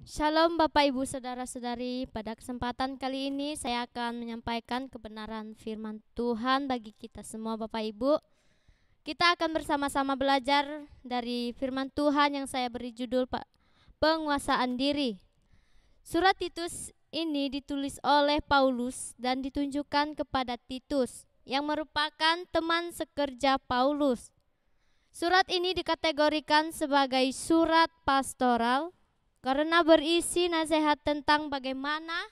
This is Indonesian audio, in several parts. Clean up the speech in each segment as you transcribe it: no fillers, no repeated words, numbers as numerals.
Shalom Bapak Ibu Saudara-saudari, pada kesempatan kali ini saya akan menyampaikan kebenaran firman Tuhan bagi kita semua Bapak Ibu. Kita akan bersama-sama belajar dari firman Tuhan yang saya beri judul penguasaan diri. Surat Titus ini ditulis oleh Paulus dan ditunjukkan kepada Titus yang merupakan teman sekerja Paulus. Surat ini dikategorikan sebagai surat pastoral karena berisi nasihat tentang bagaimana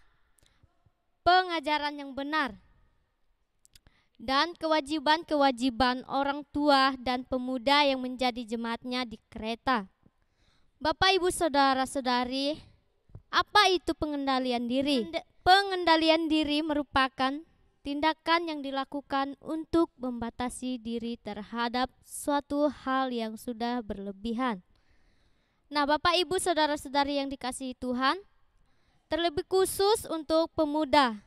pengajaran yang benar dan kewajiban-kewajiban orang tua dan pemuda yang menjadi jemaatnya di Kreta. Bapak Ibu Saudara-saudari, apa itu pengendalian diri? Pengendalian diri merupakan tindakan yang dilakukan untuk membatasi diri terhadap suatu hal yang sudah berlebihan. Nah, Bapak Ibu Saudara-saudari yang dikasihi Tuhan, terlebih khusus untuk pemuda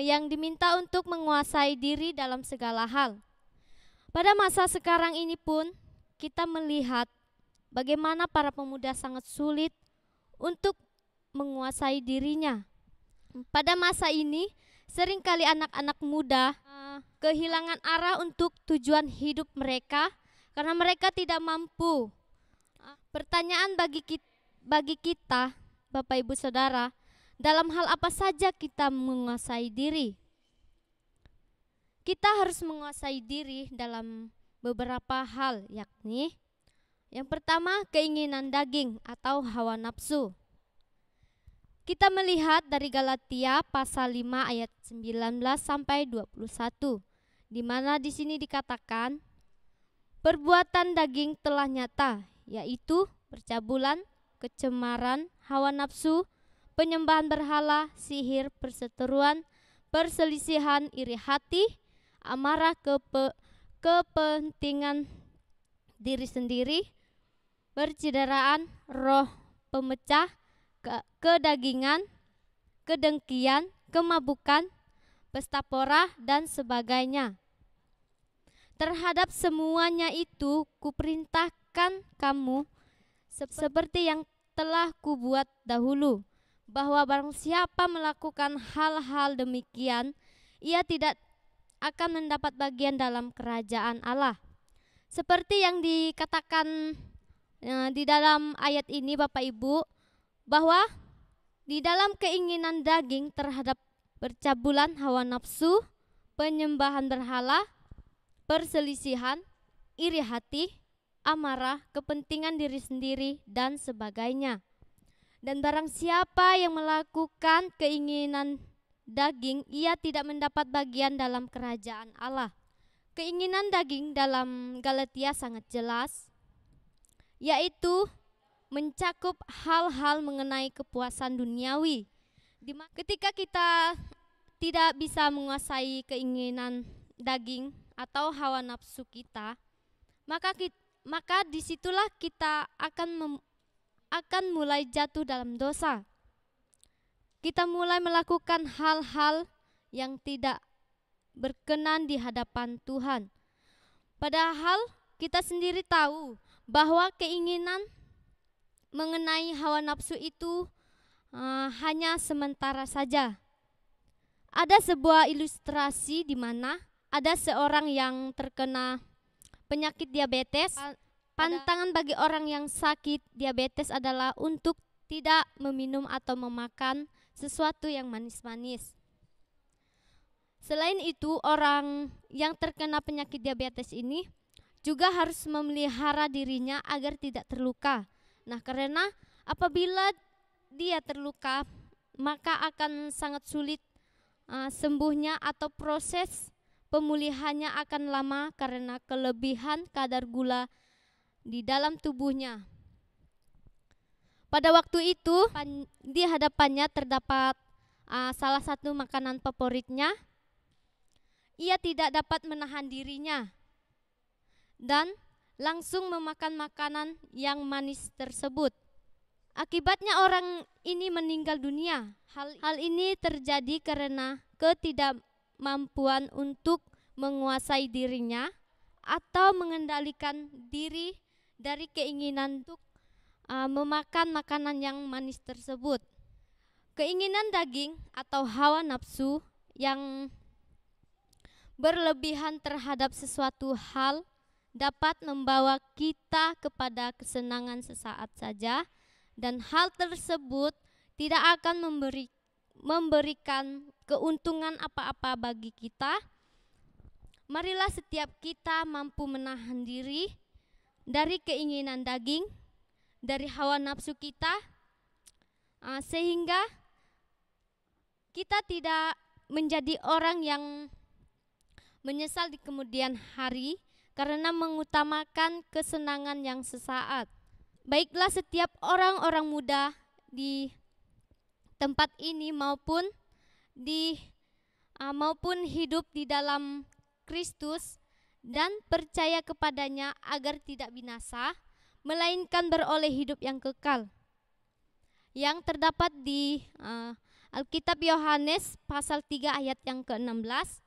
yang diminta untuk menguasai diri dalam segala hal. Pada masa sekarang ini pun kita melihat bagaimana para pemuda sangat sulit untuk menguasai dirinya. Pada masa ini seringkali anak-anak muda kehilangan arah untuk tujuan hidup mereka karena mereka tidak mampu. Pertanyaan bagi kita, Bapak Ibu Saudara, dalam hal apa saja kita menguasai diri? Kita harus menguasai diri dalam beberapa hal, yakni yang pertama, keinginan daging atau hawa nafsu. Kita melihat dari Galatia pasal 5 ayat 19 sampai 21, di mana di sini dikatakan perbuatan daging telah nyata, yaitu percabulan, kecemaran, hawa nafsu, penyembahan berhala, sihir, perseteruan, perselisihan, iri hati, amarah, kepentingan diri sendiri, percideraan, roh pemecah, kedagingan, kedengkian, kemabukan, pesta pora, dan sebagainya. Terhadap semuanya itu kuperintahkan kamu seperti yang telah kubuat dahulu, bahwa barang siapa melakukan hal-hal demikian, ia tidak akan mendapat bagian dalam kerajaan Allah. Seperti yang dikatakan di dalam ayat ini Bapak Ibu, bahwa di dalam keinginan daging terhadap percabulan, hawa nafsu, penyembahan berhala, perselisihan, iri hati, amarah, kepentingan diri sendiri, dan sebagainya. Dan barang siapa yang melakukan keinginan daging, ia tidak mendapat bagian dalam kerajaan Allah. Keinginan daging dalam Galatia sangat jelas, yaitu mencakup hal-hal mengenai kepuasan duniawi. Ketika kita tidak bisa menguasai keinginan daging atau hawa nafsu kita, maka disitulah kita akan mulai jatuh dalam dosa. Kita mulai melakukan hal-hal yang tidak berkenan di hadapan Tuhan. Padahal kita sendiri tahu bahwa keinginan mengenai hawa nafsu itu hanya sementara saja. Ada sebuah ilustrasi di mana ada seorang yang terkena penyakit diabetes. Pantangan bagi orang yang sakit diabetes adalah untuk tidak meminum atau memakan sesuatu yang manis-manis. Selain itu, orang yang terkena penyakit diabetes ini juga harus memelihara dirinya agar tidak terluka. Nah, karena apabila dia terluka, maka akan sangat sulit sembuhnya atau proses pemulihannya akan lama karena kelebihan kadar gula di dalam tubuhnya. Pada waktu itu di hadapannya terdapat salah satu makanan favoritnya. Ia tidak dapat menahan dirinya dan langsung memakan makanan yang manis tersebut. Akibatnya orang ini meninggal dunia. Hal ini terjadi karena ketidakmampuan untuk menguasai dirinya atau mengendalikan diri dari keinginan untuk memakan makanan yang manis tersebut. Keinginan daging atau hawa nafsu yang berlebihan terhadap sesuatu hal dapat membawa kita kepada kesenangan sesaat saja, dan hal tersebut tidak akan memberikan keuntungan apa-apa bagi kita. Marilah setiap kita mampu menahan diri dari keinginan daging, dari hawa nafsu kita, sehingga kita tidak menjadi orang yang menyesal di kemudian hari karena mengutamakan kesenangan yang sesaat. Baiklah setiap orang-orang muda di tempat ini maupun hidup di dalam Kristus dan percaya kepadanya agar tidak binasa, melainkan beroleh hidup yang kekal. Yang terdapat di Alkitab Yohanes pasal 3 ayat yang ke-16,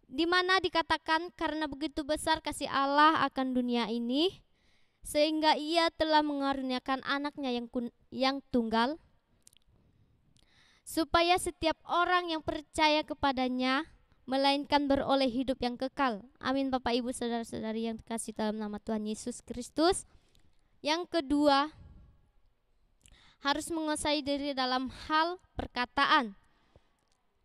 di mana dikatakan, karena begitu besar kasih Allah akan dunia ini, sehingga ia telah mengaruniakan anaknya yang tunggal, supaya setiap orang yang percaya kepadanya melainkan beroleh hidup yang kekal. Amin. Bapak Ibu saudara-saudari yang dikasihi dalam nama Tuhan Yesus Kristus. Yang kedua, harus menguasai diri dalam hal perkataan.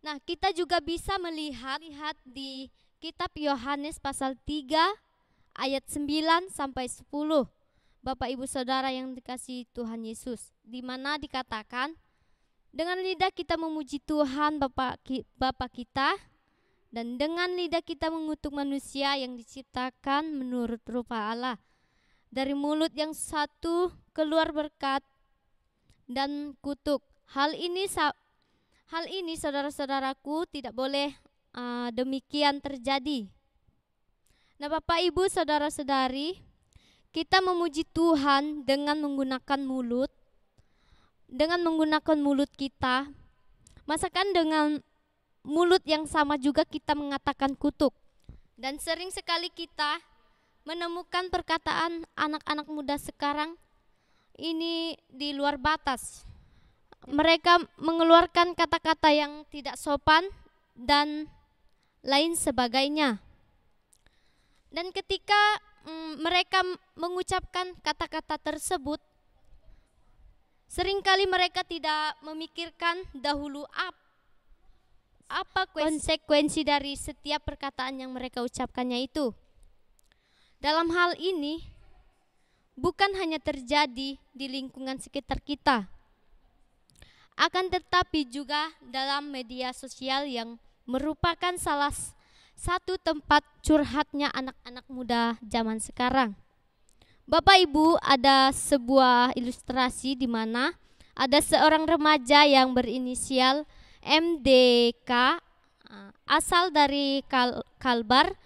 Nah, kita juga bisa melihat di kitab Yohanes pasal 3 ayat 9 sampai 10. Bapak Ibu Saudara yang dikasihi Tuhan Yesus, di mana dikatakan, dengan lidah kita memuji Tuhan Bapa kita, dan dengan lidah kita mengutuk manusia yang diciptakan menurut rupa Allah. Dari mulut yang satu keluar berkat dan kutuk. Hal ini saudara-saudaraku tidak boleh demikian terjadi. Nah, Bapak Ibu saudara-saudari, kita memuji Tuhan dengan menggunakan mulut, kita. Masakan dengan mulut yang sama juga kita mengatakan kutuk. Dan sering sekali kita menemukan perkataan anak-anak muda sekarang ini di luar batas. Mereka mengeluarkan kata-kata yang tidak sopan dan lain sebagainya. Dan ketika mereka mengucapkan kata-kata tersebut, seringkali mereka tidak memikirkan dahulu apa konsekuensi dari setiap perkataan yang mereka ucapkannya itu. Dalam hal ini, bukan hanya terjadi di lingkungan sekitar kita, akan tetapi juga dalam media sosial yang merupakan salah satu tempat curhatnya anak-anak muda zaman sekarang. Bapak Ibu, ada sebuah ilustrasi di mana ada seorang remaja yang berinisial MDK, asal dari Kalbar.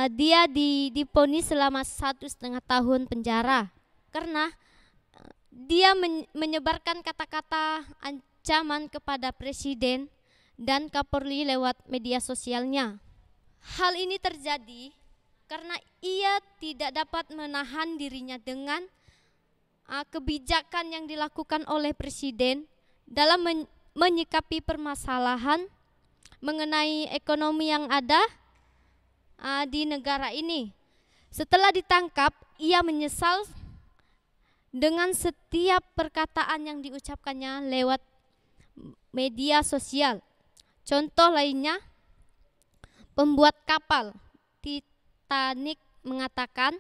Dia divonis selama 1,5 tahun penjara karena dia menyebarkan kata-kata ancaman kepada presiden dan Kapolri lewat media sosialnya. Hal ini terjadi karena ia tidak dapat menahan dirinya dengan kebijakan yang dilakukan oleh presiden dalam menyikapi permasalahan mengenai ekonomi yang ada di negara ini. Setelah ditangkap, ia menyesal dengan setiap perkataan yang diucapkannya lewat media sosial. Contoh lainnya, pembuat kapal Titanic mengatakan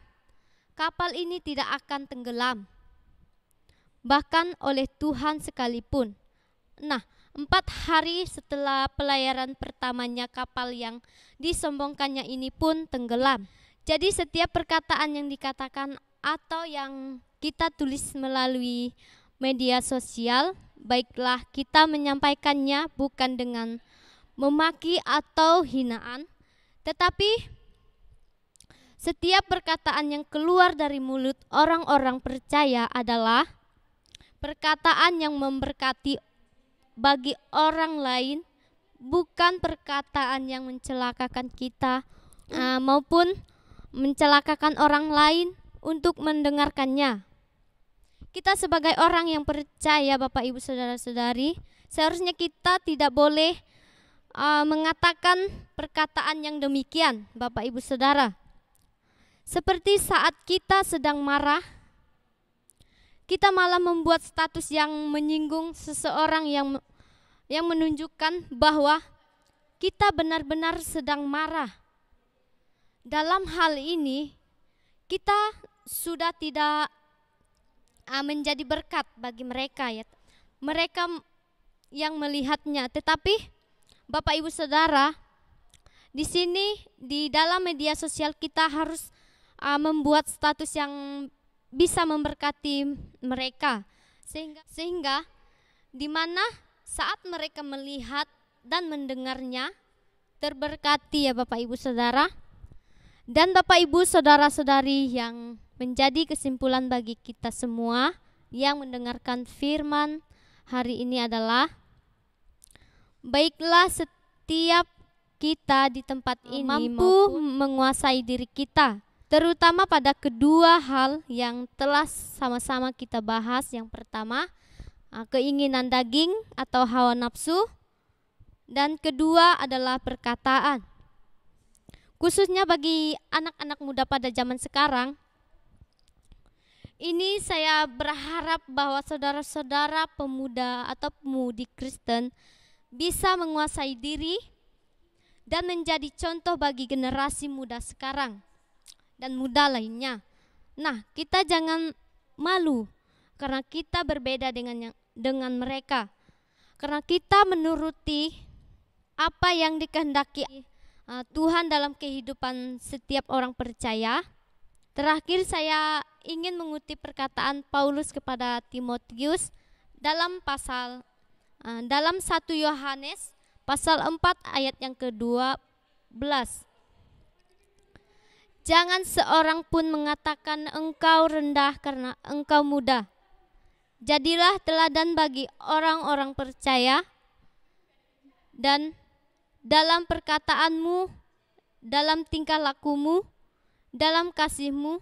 kapal ini tidak akan tenggelam, bahkan oleh Tuhan sekalipun. Nah, 4 hari setelah pelayaran pertamanya, kapal yang disombongkannya ini pun tenggelam. Jadi setiap perkataan yang dikatakan atau yang kita tulis melalui media sosial, baiklah kita menyampaikannya bukan dengan memaki atau hinaan, tetapi setiap perkataan yang keluar dari mulut orang-orang percaya adalah perkataan yang memberkati bagi orang lain, bukan perkataan yang mencelakakan kita maupun mencelakakan orang lain untuk mendengarkannya. Kita sebagai orang yang percaya, Bapak Ibu Saudara-saudari, seharusnya kita tidak boleh mengatakan perkataan yang demikian, Bapak Ibu Saudara. Seperti saat kita sedang marah, kita malah membuat status yang menyinggung seseorang yang menunjukkan bahwa kita benar-benar sedang marah. Dalam hal ini, kita sudah tidak menjadi berkat bagi mereka, ya. Mereka yang melihatnya. Tetapi Bapak Ibu Saudara, di sini di dalam media sosial kita harus membuat status yang bisa memberkati mereka, sehingga di mana saat mereka melihat dan mendengarnya terberkati, ya Bapak Ibu Saudara. Dan Bapak Ibu Saudara-saudari, yang menjadi kesimpulan bagi kita semua yang mendengarkan firman hari ini adalah, baiklah setiap kita di tempat ini mampu menguasai diri kita, terutama pada kedua hal yang telah sama-sama kita bahas. Yang pertama, keinginan daging atau hawa nafsu, dan kedua adalah perkataan. Khususnya bagi anak-anak muda pada zaman sekarang, ini saya berharap bahwa saudara-saudara pemuda atau pemudi Kristen bisa menguasai diri dan menjadi contoh bagi generasi muda sekarang dan muda lainnya. Nah, kita jangan malu karena kita berbeda dengan mereka. Karena kita menuruti apa yang dikehendaki Tuhan dalam kehidupan setiap orang percaya. Terakhir, saya ingin mengutip perkataan Paulus kepada Timotius dalam 1 Yohanes pasal 4 ayat yang ke-12. Jangan seorang pun mengatakan engkau rendah karena engkau muda. Jadilah teladan bagi orang-orang percaya, dan dalam perkataanmu, dalam tingkah lakumu, dalam kasihmu,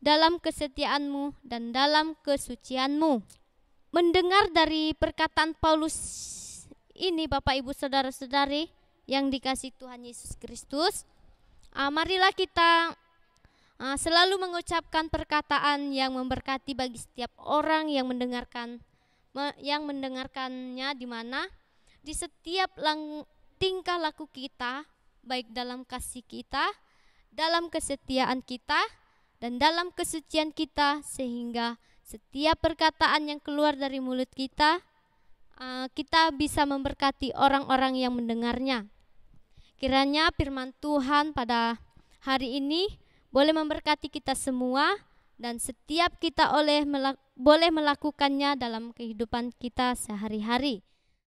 dalam kesetiaanmu, dan dalam kesucianmu. Mendengar dari perkataan Paulus ini, Bapak Ibu Saudara-saudari yang dikasihi Tuhan Yesus Kristus, marilah kita selalu mengucapkan perkataan yang memberkati bagi setiap orang yang mendengarkannya, di mana di setiap tingkah laku kita, baik dalam kasih kita, dalam kesetiaan kita, dan dalam kesucian kita, sehingga setiap perkataan yang keluar dari mulut kita, kita bisa memberkati orang-orang yang mendengarnya. Kiranya firman Tuhan pada hari ini boleh memberkati kita semua, dan setiap kita boleh melakukannya dalam kehidupan kita sehari-hari.